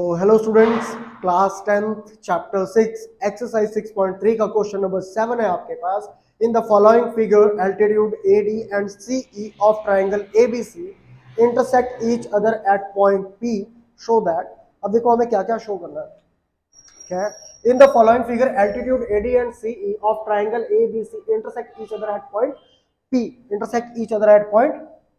Hello students, class 10th chapter 6 exercise 6.3 का question number 7 है आपके पास। In the following figure altitude AD and CE of triangle ABC intersect each other at point P show that. अब देखो हमें क्या क्या शो करना है। क्या है? इन the following figure altitude AD and CE of triangle ABC intersect each other at point P। Intersect each other at point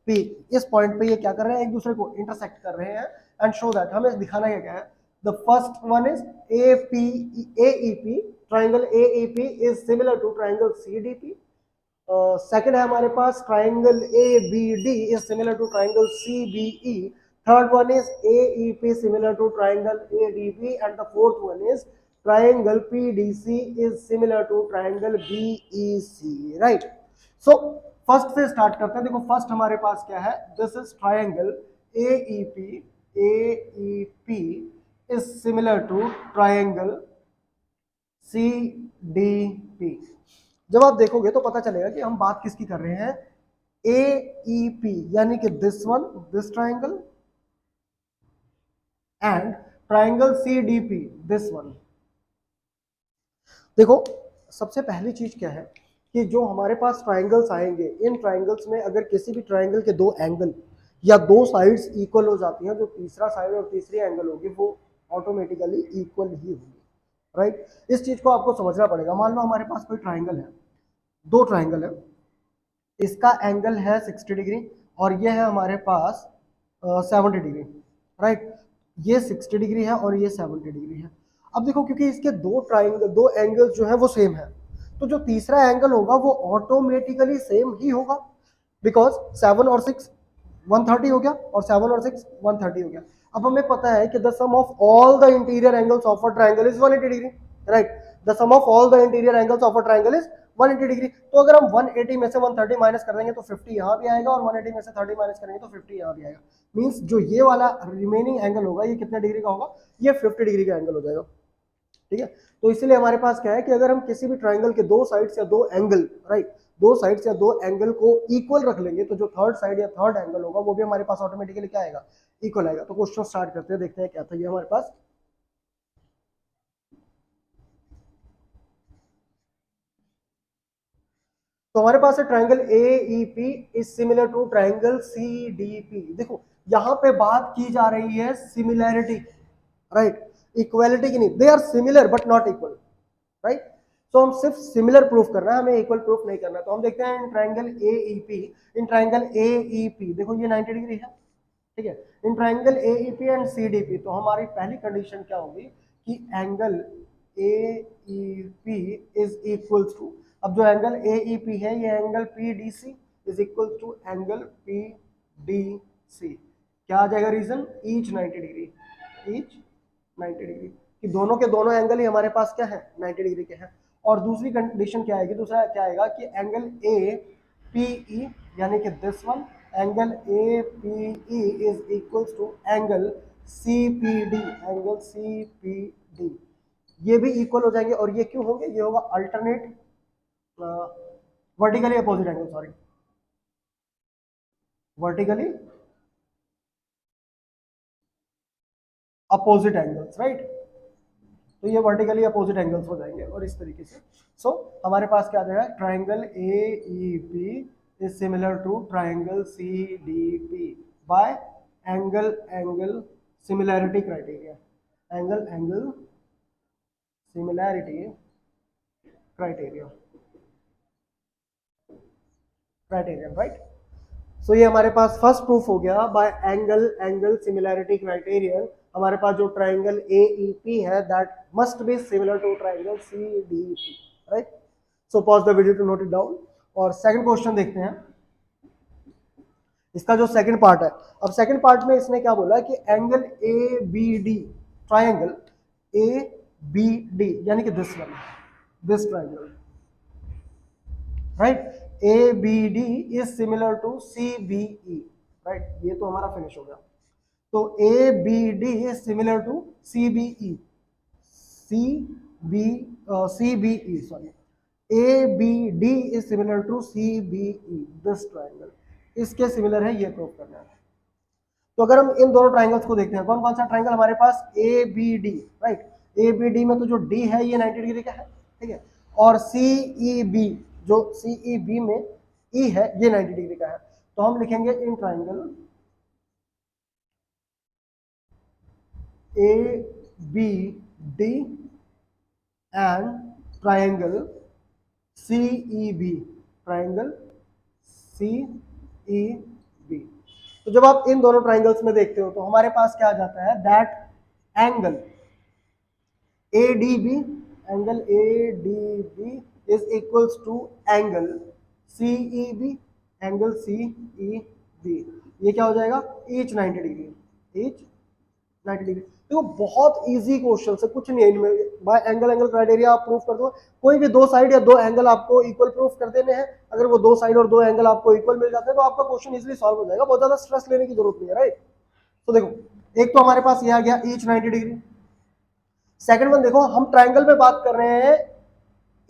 P। इस पॉइंट पे ये क्या कर रहे हैं, एक दूसरे को इंटरसेक्ट कर रहे हैं एंड शो दैट। हमें दिखाना क्या है। The first one is AEP। Triangle AEP is similar to triangle CDP। Second है हमारे पास triangle ABD is similar to triangle CBE। Third one is AEP similar to triangle ADB and the fourth one is triangle PDC is similar to triangle BEC। Right, so first से start करते हैं। देखो first हमारे पास क्या है, this is triangle AEP। AEP is similar to triangle CDP। जब आप देखोगे तो पता चलेगा कि हम बात किसकी कर रहे हैं, AEP यानी कि this one, this triangle, and triangle CDP, this one. देखो सबसे पहली चीज क्या है कि जो हमारे पास ट्राइंगल्स आएंगे, इन ट्राइंगल्स में अगर किसी भी ट्राइंगल के दो एंगल या दो साइड्स इक्वल हो जाती हैं, जो तीसरा साइड और तीसरी एंगल होगी वो ऑटोमेटिकली इक्वल ही होगी। राइट, इस चीज को आपको समझना पड़ेगा। मान लो हमारे पास कोई ट्राइंगल है, दो ट्राइंगल है, इसका एंगल है 60 डिग्री और ये है हमारे पास 70 डिग्री। राइट, ये 60 डिग्री है और ये 70 डिग्री है। अब देखो क्योंकि इसके दो ट्राइंगल, दो एंगल जो है वो सेम है, तो जो तीसरा एंगल होगा वो ऑटोमेटिकली सेम ही होगा, बिकॉज 7 और 6 130 हो गया और 7 और 6 130 हो गया। अब हमें पता है कि the sum of all the interior angles of a triangle is 180 degree. Right, the sum of all the interior angles of a triangle is 180 degree. तो अगर हम 180 में से 130 माइनस कर देंगे तो 50 यहाँ भी आएगा और 180 में से 30 माइनस करेंगे तो 50 यहाँ भी आएगा। मींस जो ये वाला रिमेनिंग एंगल होगा ये कितने डिग्री का होगा, ये 50 डिग्री का एंगल हो जाएगा। ठीक है, तो इसलिए हमारे पास क्या है कि अगर हम किसी भी ट्राइंगल के दो साइड्स या दो एंगल, राइट, दो साइड्स या दो एंगल को इक्वल रख लेंगे तो जो थर्ड साइड या थर्ड एंगल होगा वो भी हमारे पास ऑटोमेटिकली क्या आएगा, इक्वल आएगा। तो क्वेश्चन स्टार्ट करते हैं, देखते हैं क्या था ये हमारे पास। तो हमारे पास है triangle AEP is similar to triangle CDP। देखो यहां पे बात की जा रही है सिमिलैरिटी, राइट, इक्वालिटी की नहीं। They are similar but not equal. Right, तो हम सिर्फ सिमिलर प्रूफ करना है, हमें इक्वल प्रूफ नहीं करना। तो हम देखते हैं in triangle AEP। In triangle AEP देखो ये 90 डिग्री है, ठीक है। In triangle AEP and CDP तो हमारी पहली कंडीशन क्या होगी कि angle AEP is equals to, अब जो एंगल AEP है ये angle PDC is equal to angle PDC। क्या आ जाएगा reason, each 90 degree, each 90 degree, कि दोनों के दोनों एंगल ही हमारे पास क्या है, 90 डिग्री के हैं। और दूसरी कंडीशन क्या आएगी, दूसरा क्या आएगा कि एंगल APE यानी कि this one, angle APE is equals to angle CPD, angle CPD, ये भी इक्वल हो जाएंगे। और ये क्यों होंगे, ये होगा alternate vertically opposite angle, sorry, vertically opposite angles. Right, तो ये वर्टिकली अपोजिट एंगल्स हो जाएंगे और इस तरीके से। सो हमारे पास क्या आ जाएगा, triangle AEP is similar to triangle CDP by angle angle similarity criteria, angle angle similarity criteria, criterion. Right, so ये हमारे पास फर्स्ट प्रूफ हो गया by angle angle similarity criterion. हमारे पास जो ट्राइंगल AEP है that must be similar to triangle CDP। Right, so pause the video to note it down. और सेकंड क्वेश्चन देखते हैं, इसका जो सेकंड पार्ट है। अब सेकंड पार्ट में इसने क्या बोला कि एंगल ABD, ट्राइंगल ABD यानी कि this one, this triangle, right, ABD is similar to CBE। Right, ये तो हमारा फिनिश हो गया। तो ABD is similar to CBE, CBE sorry, ABD is similar to CBE, this triangle, इसके सिमिलर है, ये प्रूव करना है। तो अगर हम इन दोनों ट्राइंगल्स को देखते हैं, कौन कौन सा ट्राइंगल हमारे पास, A B D, right, A B D में तो जो डी है ये 90 डिग्री का है, ठीक है, और सी ई बी, जो सी ई बी में ई है ये 90 डिग्री का है। तो हम लिखेंगे in triangle A B D and triangle C E B, triangle C E B. तो जब आप इन दोनों ट्राइंगल्स में देखते हो तो हमारे पास क्या आ जाता है, that angle A D B, angle A D B is equals to angle C E B, angle C E B. ये क्या हो जाएगा, ईच 90 डिग्री, ईच 90 डिग्री। देखो बहुत इजी क्वेश्चन है, कुछ नहीं है इनमें, बाय एंगल एंगल क्राइटेरिया आप प्रूफ कर दो, कोई भी दो साइड या दो एंगल आपको इक्वल प्रूफ कर देने हैं, अगर वो दो साइड और दो एंगल आपको इक्वल मिल जाते हैं तो आपका क्वेश्चन इजीली सॉल्व हो जाएगा, बहुत ज्यादा स्ट्रेस लेने की जरूरत नहीं है, राइट। तो देखो एक तो हमारे पास ये आ गया ईच 90 डिग्री। सेकंड वन देखो, हम ट्राइंगल में बात कर रहे हैं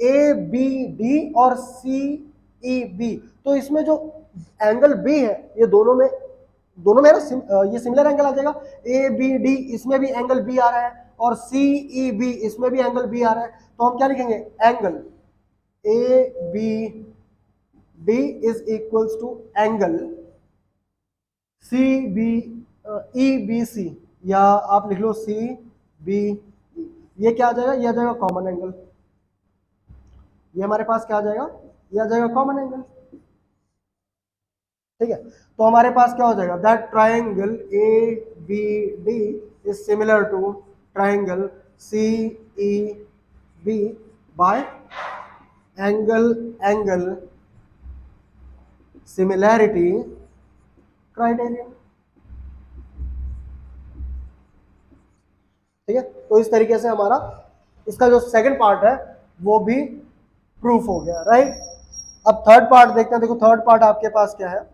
ए बी डी और सी ई बी, तो इसमें जो एंगल बी है ये दोनों में ना ये सिमिलर एंगल आ जाएगा, ए बी डी इसमें भी एंगल बी आ रहा है और सी ई बी इसमें भी एंगल बी आ रहा है, तो हम क्या लिखेंगे, angle A B D is equals to angle C B E B C, या आप लिख लो सी बी, ये क्या आ जाएगा, ये आ जाएगा कॉमन एंगल, ये हमारे पास क्या आ जाएगा, ये आ जाएगा कॉमन एंगल, ठीक है। तो हमारे पास क्या हो जाएगा, that triangle A B D is similar to triangle C E B by angle similarity criterion, ठीक है। तो इस तरीके से हमारा इसका जो सेकंड पार्ट है वो भी प्रूफ हो गया, राइट। अब थर्ड पार्ट देखते हैं। देखो थर्ड पार्ट आपके पास क्या है,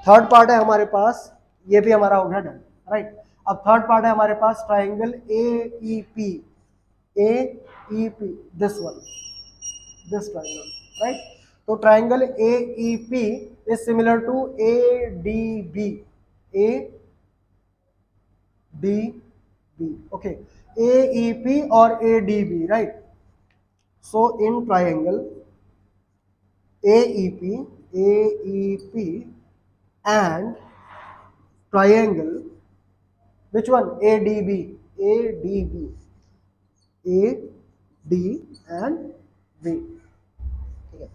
थर्ड पार्ट है हमारे पास, ये भी हमारा हो गया डन, राइट। अब थर्ड पार्ट है हमारे पास triangle A E P, A E P, this one, this triangle, right. तो triangle A E P is similar to A D B, A D B, okay, A E P और A D B, right. So in triangle A E P and triangle, which one, ADB, ADB, AD and B, ठीक है।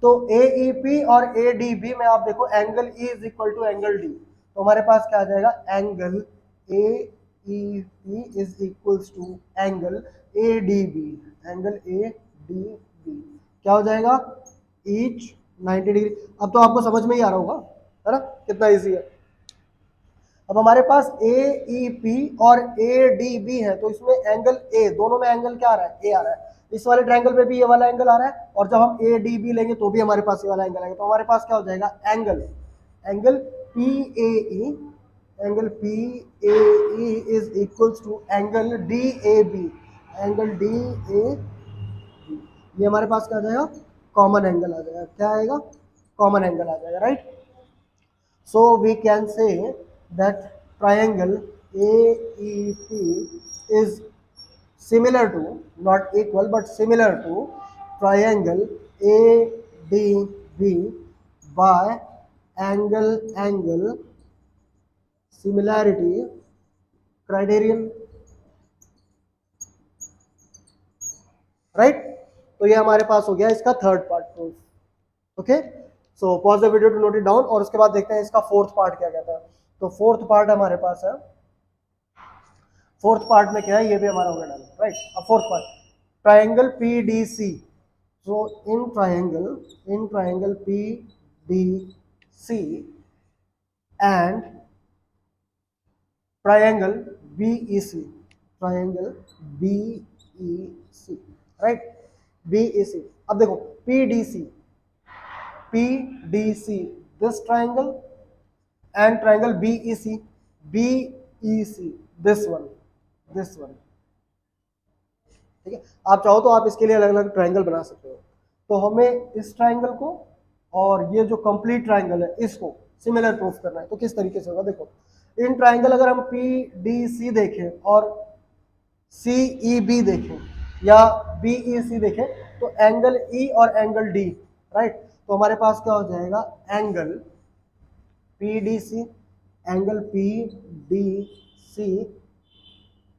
तो AEP और ADB में आप देखो angle E is equal to angle D, तो हमारे पास क्या आ जाएगा, angle AEP is equals to angle ADB, angle ADB क्या हो जाएगा, ईच 90 डिग्री। अब तो आपको समझ में ही आ रहा होगा, है ना, कितना इजी है। अब हमारे पास ए ई पी और ए डी बी है, तो इसमें एंगल ए, दोनों में एंगल क्या आ रहा है, ए आ रहा है, इस वाले ट्रायंगल पे भी ये वाला एंगल आ रहा है, और जब हम ए डी बी लेंगे तो भी हमारे पास ये वाला एंगल आएगा, तो हमारे पास क्या हो जाएगा, angle P A E, angle P A E is equals to angle D A B, angle D A B, ये हमारे पास क्या आ जाएगा, कॉमन एंगल आ जाएगा, क्या आएगा, कॉमन एंगल आ जाएगा, right. So we can say that triangle AEP is similar to, not equal but similar to triangle ADB by angle similarity criterion, right। तो ये हमारे पास हो गया इसका third part proof, okay. So pause the video to note it down, और उसके बाद देखते हैं इसका फोर्थ पार्ट क्या कहता है। तो फोर्थ पार्ट हमारे पास है, फोर्थ पार्ट में क्या है, ये भी हमारा हो गया डन, राइट। अब fourth part, triangle P D C, so in triangle P D C and triangle B E C, triangle B E C, right, B E C. अब देखो P D C, PDC, this triangle, and triangle BEC, BEC, this one, ठीक है। आप चाहो तो आप इसके लिए अलग अलग ट्रायंगल बना सकते हो। तो हमें इस ट्रायंगल को और ये जो कंप्लीट ट्रायंगल है इसको सिमिलर प्रूफ करना है। तो किस तरीके से होगा, देखो इन ट्राइंगल अगर हम PDC देखें और CEB देखें या BEC देखें तो एंगल E और एंगल D, राइट, तो हमारे पास क्या हो जाएगा, angle PDC angle PDC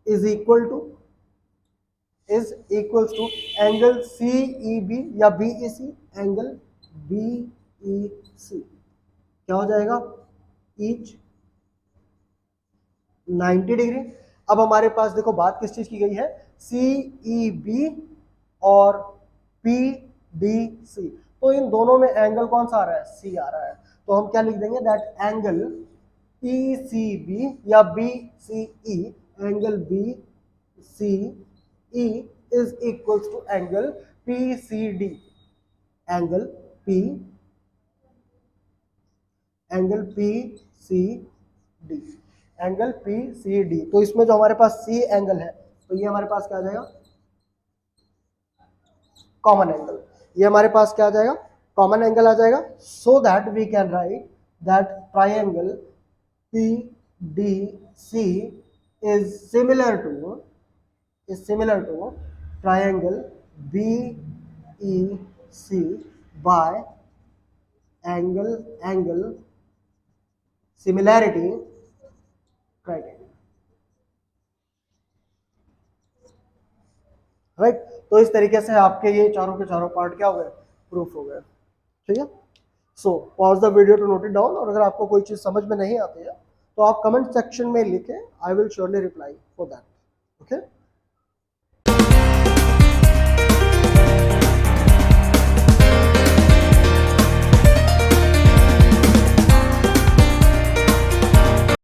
is equal to angle CEB या BEC एंगल BEC, क्या हो जाएगा, ईच 90 डिग्री। अब हमारे पास देखो बात किस चीज की गई है, CEB और PDC, तो इन दोनों में एंगल कौन सा आ रहा है, C आ रहा है, तो हम क्या लिख देंगे, दैट एंगल PCB या BCE angle BCE is equals to angle PCD angle PCD angle PCD। तो इसमें जो हमारे पास C एंगल है तो ये हमारे पास क्या आ जाएगा, कॉमन एंगल, ये हमारे पास क्या आ जाएगा, कॉमन एंगल आ जाएगा। So that we can write that triangle PDC is similar to triangle BEC by angle similarity criteria, right. तो इस तरीके से आपके ये चारों के चारों पार्ट क्या हो गए, प्रूफ हो गए, ठीक है। So pause the video to note it down, और अगर आपको कोई चीज समझ में नहीं आती है तो आप कमेंट सेक्शन में लिखें, I will surely reply for that, okay.